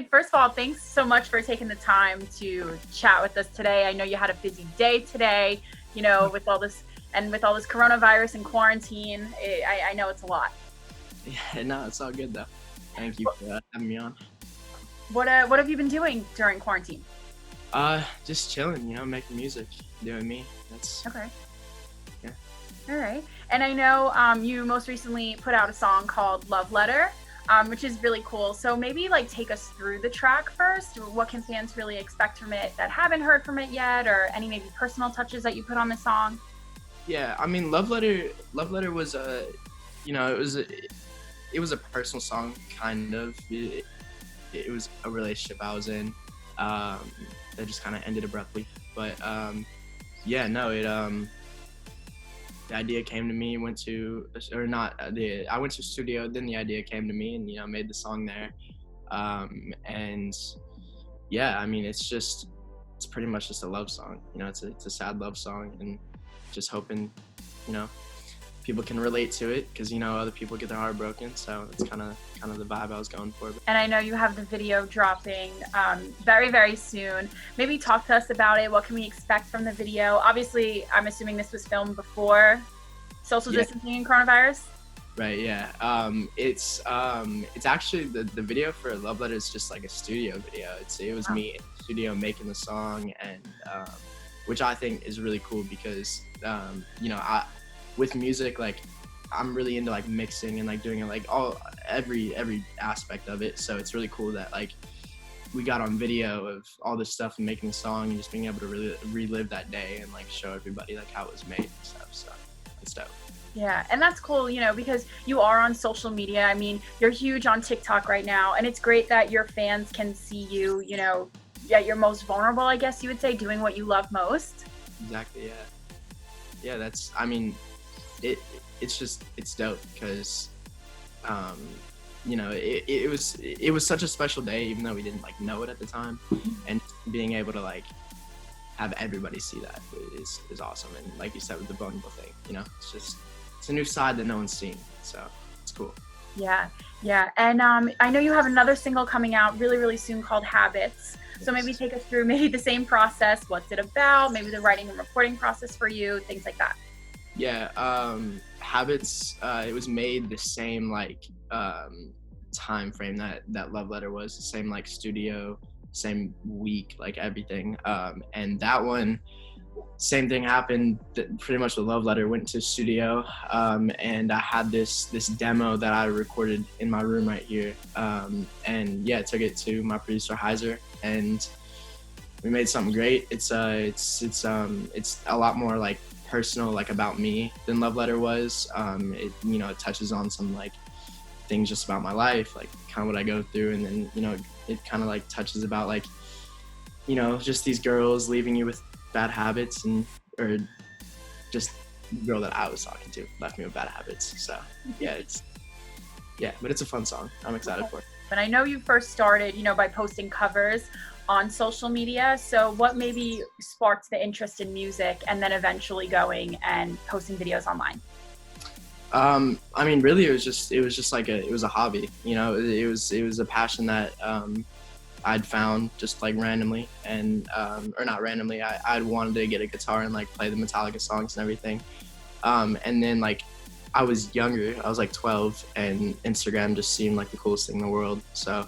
First of all, thanks so much for taking the time to chat with us today. I know you had a busy day today, with all this coronavirus and quarantine. I know it's a lot. Yeah, no, it's all good though. Thank you for having me on. What have you been doing during quarantine? Just chilling, making music, doing me. That's Okay. yeah. All right. And I know you most recently put out a song called Love Letter, which is really cool. So maybe take us through the track first. What can fans really expect from it that haven't heard from it yet, or any maybe personal touches that you put on the song? Yeah, I mean, Love Letter was it was a personal song, kind of. It was a relationship I was in, that just kind of ended abruptly. But yeah, no, the idea came to me. Went to or not the I went to a studio. Then the idea came to me, and made the song there. And yeah, I mean, it's pretty much just a love song. It's a sad love song, and just hoping, you know, people can relate to it, because other people get their heart broken. So it's kind of the vibe I was going for. And I know you have the video dropping very, very soon. Maybe talk to us about it. What can we expect from the video? Obviously, I'm assuming this was filmed before social Yeah. distancing and coronavirus. Right, yeah. It's actually the video for Love Letter is just like a studio video. It was Wow. me in the studio making the song, and which I think is really cool, because I with music, like, I'm really into like mixing and like doing it, like every aspect of it. So it's really cool that like we got on video of all this stuff and making the song, and just being able to really relive that day and like show everybody like how it was made and stuff. So it's dope. Yeah, and that's cool, because you are on social media. I mean, you're huge on TikTok right now, and it's great that your fans can see you, at your most vulnerable, I guess you would say, doing what you love most. Exactly. Yeah. Yeah. I mean, it's dope, because it was such a special day, even though we didn't like know it at the time, and being able to like have everybody see that is awesome. And like you said, with the vulnerable thing, it's a new side that no one's seen, so it's cool. Yeah, yeah. And I know you have another single coming out really, really soon called Habits. So maybe Yes. take us through maybe the same process. What's it about? Maybe the writing and recording process for you, things like that. Yeah, Habits. It was made the same like time frame that Love Letter was, the same like studio, same week, like everything. And that one, same thing happened. Pretty much with Love Letter, went to studio, and I had this demo that I recorded in my room right here, and yeah, took it to my producer Heiser, and we made something great. It's a lot more like personal, like about me, than Love Letter was. It touches on some like things just about my life, like kind of what I go through, and then it kind of like touches about like just these girls leaving you with bad habits, or just the girl that I was talking to left me with bad habits. So yeah, but it's a fun song. I'm excited for it. And I know you first started, by posting covers on social media. So what maybe sparked the interest in music and then eventually going and posting videos online? I mean, really, it was just like it was a hobby. It was a passion that I'd found just like randomly, and or not randomly. I'd wanted to get a guitar and like play the Metallica songs and everything. And then like I was younger. I was like 12, and Instagram just seemed like the coolest thing in the world. So,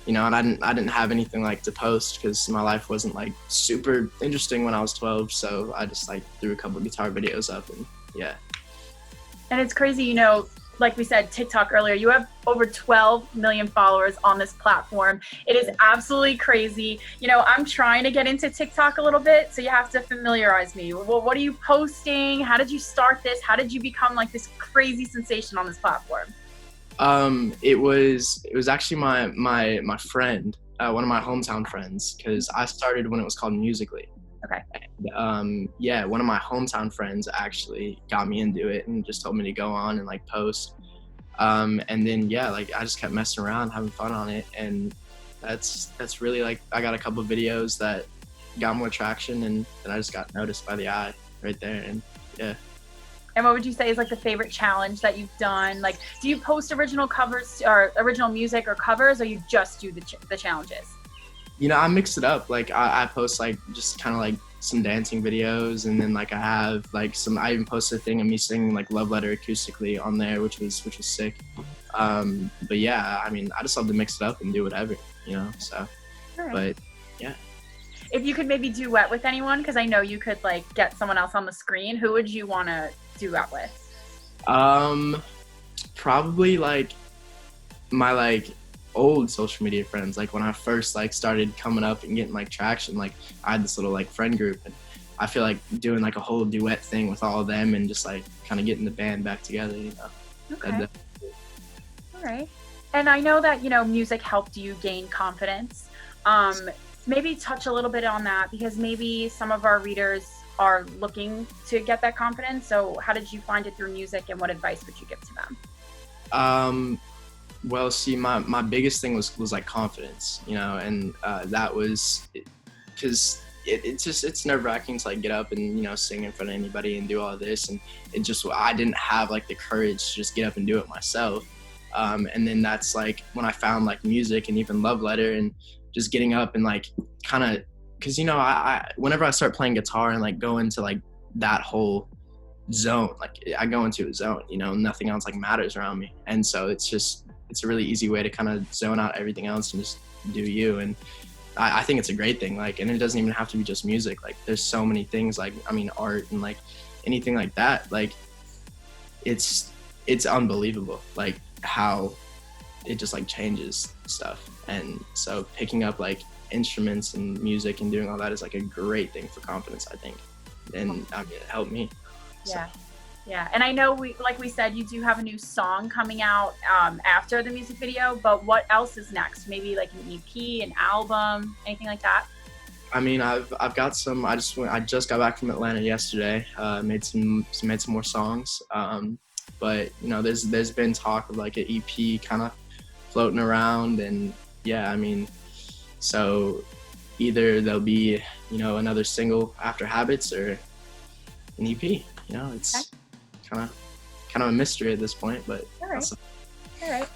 and I didn't have anything like to post, because my life wasn't like super interesting when I was 12. So I just like threw a couple of guitar videos up, and yeah. And it's crazy, like we said, TikTok earlier, you have over 12 million followers on this platform. It is absolutely crazy. I'm trying to get into TikTok a little bit, so you have to familiarize me. Well, what are you posting? How did you start this? How did you become like this crazy sensation on this platform? It was actually my friend, one of my hometown friends, because I started when it was called Musically. Okay. Yeah, one of my hometown friends actually got me into it and just told me to go on and like post. And then yeah, like I just kept messing around, having fun on it, and that's really like I got a couple of videos that got more traction, and then I just got noticed by the eye right there, and yeah. And what would you say is like the favorite challenge that you've done? Like, do you post original covers or original music or covers, or you just do the challenges? You know, I mix it up. Like I post like just kind of like some dancing videos, and then like I have like some. I even posted a thing of me singing like Love Letter acoustically on there, which was sick. But yeah, I mean, I just love to mix it up and do whatever, you know. So, All right. but yeah. If you could maybe duet with anyone, because I know you could like get someone else on the screen, who would you want to duet with? Probably like my like old social media friends. Like when I first like started coming up and getting like traction, like I had this little like friend group, and I feel like doing like a whole duet thing with all of them and just like kind of getting the band back together, you know. Okay. All right. And I know that, music helped you gain confidence. Maybe touch a little bit on that, because maybe some of our readers are looking to get that confidence. So how did you find it through music, and what advice would you give to them? Well, see, my biggest thing was like confidence, you know, and that was because it's nerve wracking to like get up and, you know, sing in front of anybody and do all this, and I didn't have like the courage to just get up and do it myself. And then that's like when I found like music and even Love Letter, and just getting up and like kind of, because, you know, I whenever I start playing guitar and like go into like that whole zone, like I go into a zone, you know, nothing else like matters around me. And so it's a really easy way to kind of zone out everything else and just do you. And I think it's a great thing. Like, and it doesn't even have to be just music. Like there's so many things, like, I mean, art and like anything like that. Like it's unbelievable, like how it just like changes stuff. And so picking up like instruments and music and doing all that is like a great thing for confidence, I think. And I mean, it helped me. Yeah. Yeah. And I know like we said, you do have a new song coming out after the music video, but what else is next? Maybe like an EP, an album, anything like that? I mean, I've got some. I just got back from Atlanta yesterday. Made some more songs. But you know, there's been talk of like an EP kind of floating around, and yeah, I mean, so either there'll be, you know, another single after Habits or an EP. You know, it's kind of a mystery at this point, but All right. All right.